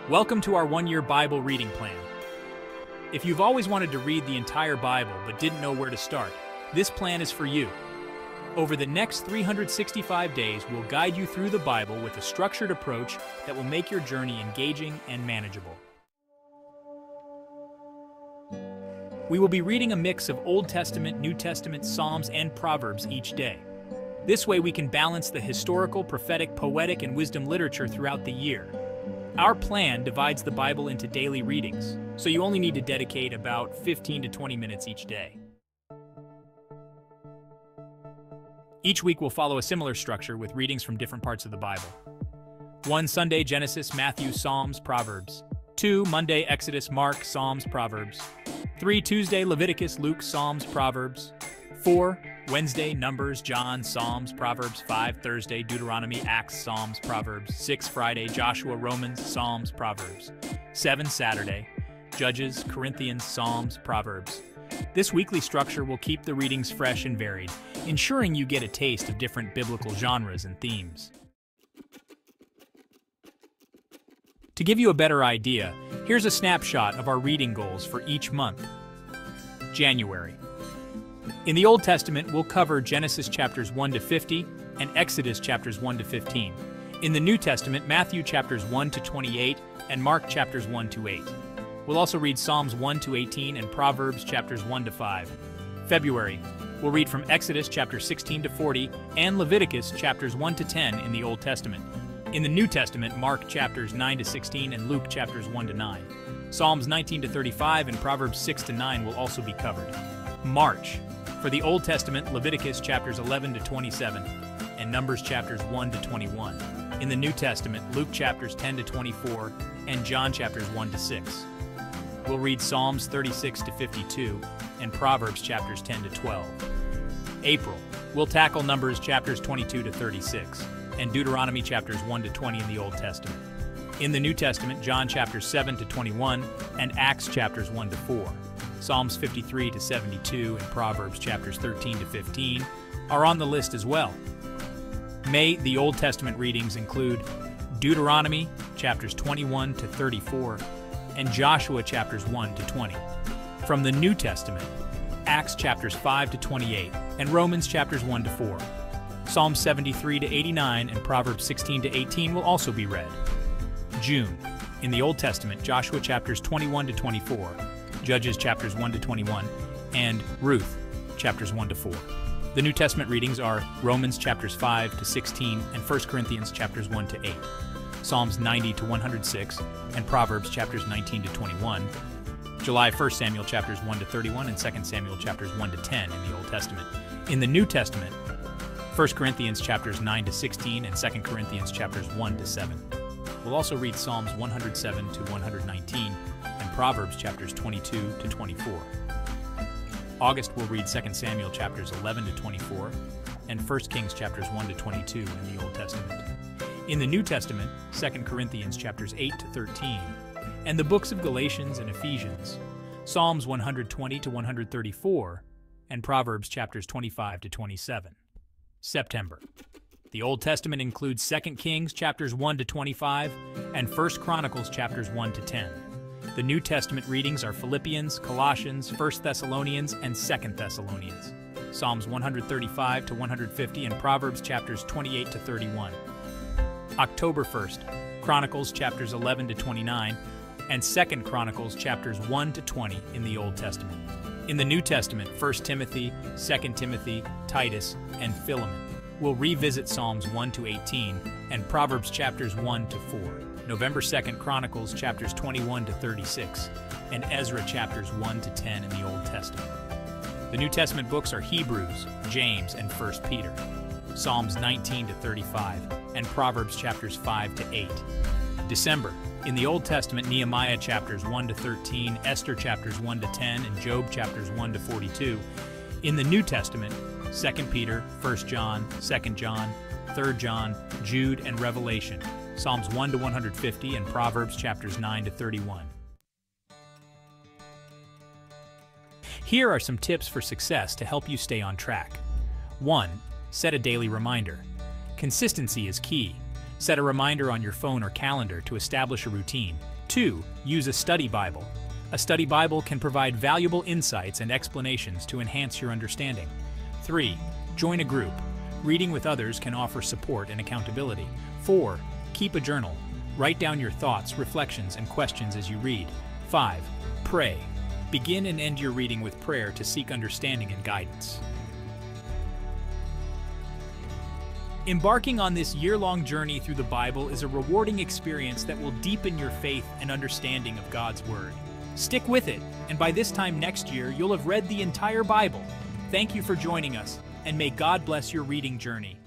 Welcome to our one-year Bible reading plan. If you've always wanted to read the entire Bible but didn't know where to start, this plan is for you. Over the next 365 days, we'll guide you through the Bible with a structured approach that will make your journey engaging and manageable. We will be reading a mix of Old Testament, New Testament, Psalms, and Proverbs each day. This way we can balance the historical, prophetic, poetic, and wisdom literature throughout the year. Our plan divides the Bible into daily readings, so you only need to dedicate about 15 to 20 minutes each day. Each week will follow a similar structure with readings from different parts of the Bible. 1 Sunday, Genesis, Matthew, Psalms, Proverbs. 2 Monday, Exodus, Mark, Psalms, Proverbs. 3 Tuesday, Leviticus, Luke, Psalms, Proverbs. 4 Wednesday, Numbers, John, Psalms, Proverbs. 5 Thursday, Deuteronomy, Acts, Psalms, Proverbs. 6 Friday, Joshua, Romans, Psalms, Proverbs. 7 Saturday, Judges, Corinthians, Psalms, Proverbs. This weekly structure will keep the readings fresh and varied, ensuring you get a taste of different biblical genres and themes. To give you a better idea, here's a snapshot of our reading goals for each month. January. In the Old Testament, we'll cover Genesis chapters 1 to 50 and Exodus chapters 1 to 15. In the New Testament, Matthew chapters 1 to 28 and Mark chapters 1 to 8. We'll also read Psalms 1 to 18 and Proverbs chapters 1 to 5. February, we'll read from Exodus chapters 16 to 40 and Leviticus chapters 1 to 10 in the Old Testament. In the New Testament, Mark chapters 9 to 16 and Luke chapters 1 to 9. Psalms 19 to 35 and Proverbs 6 to 9 will also be covered. March. For the Old Testament, Leviticus chapters 11 to 27 and Numbers chapters 1 to 21. In the New Testament, Luke chapters 10 to 24 and John chapters 1 to 6. We'll read Psalms 36 to 52 and Proverbs chapters 10 to 12. April, we'll tackle Numbers chapters 22 to 36 and Deuteronomy chapters 1 to 20 in the Old Testament. In the New Testament, John chapters 7 to 21 and Acts chapters 1 to 4. Psalms 53 to 72 and Proverbs chapters 13 to 15 are on the list as well. May, the Old Testament readings include Deuteronomy chapters 21 to 34 and Joshua chapters 1 to 20. From the New Testament, Acts chapters 5 to 28 and Romans chapters 1 to 4. Psalm 73 to 89 and Proverbs 16 to 18 will also be read. June, in the Old Testament, Joshua chapters 21 to 24, Judges chapters 1 to 21, and Ruth chapters 1 to 4. The New Testament readings are Romans chapters 5 to 16 and 1 Corinthians chapters 1 to 8, Psalms 90 to 106, and Proverbs chapters 19 to 21, July 1 Samuel chapters 1 to 31 and 2 Samuel chapters 1 to 10 in the Old Testament. In the New Testament, 1 Corinthians chapters 9 to 16 and 2 Corinthians chapters 1 to 7. We'll also read Psalms 107 to 119 and Proverbs chapters 22 to 24. August we'll read 2 Samuel chapters 11 to 24 and 1 Kings chapters 1 to 22 in the Old Testament. In the New Testament, 2 Corinthians chapters 8 to 13 and the books of Galatians and Ephesians, Psalms 120 to 134 and Proverbs chapters 25 to 27. September. The Old Testament includes 2 Kings chapters 1 to 25 and 1 Chronicles chapters 1 to 10. The New Testament readings are Philippians, Colossians, 1 Thessalonians, and 2 Thessalonians, Psalms 135 to 150 and Proverbs chapters 28 to 31. October 1st, Chronicles chapters 11 to 29 and 2 Chronicles chapters 1 to 20 in the Old Testament. In the New Testament, 1 Timothy, 2 Timothy, Titus, and Philemon. We'll revisit Psalms 1 to 18 and Proverbs chapters 1 to 4, November 2nd Chronicles chapters 21 to 36, and Ezra chapters 1 to 10 in the Old Testament. The New Testament books are Hebrews, James, and 1 Peter, Psalms 19 to 35, and Proverbs chapters 5 to 8. December, in the Old Testament, Nehemiah chapters 1 to 13, Esther chapters 1 to 10, and Job chapters 1 to 42. In the New Testament, 2 Peter, 1 John, 2 John, 3 John, Jude, and Revelation, Psalms 1 to 150, and Proverbs chapters 9 to 31. Here are some tips for success to help you stay on track. 1. Set a daily reminder. Consistency is key. Set a reminder on your phone or calendar to establish a routine. 2. Use a study Bible. A study Bible can provide valuable insights and explanations to enhance your understanding. 3. Join a group. Reading with others can offer support and accountability. 4. Keep a journal. Write down your thoughts, reflections, and questions as you read. 5. Pray. Begin and end your reading with prayer to seek understanding and guidance. Embarking on this year-long journey through the Bible is a rewarding experience that will deepen your faith and understanding of God's Word. Stick with it, and by this time next year, you'll have read the entire Bible. Thank you for joining us, and may God bless your reading journey.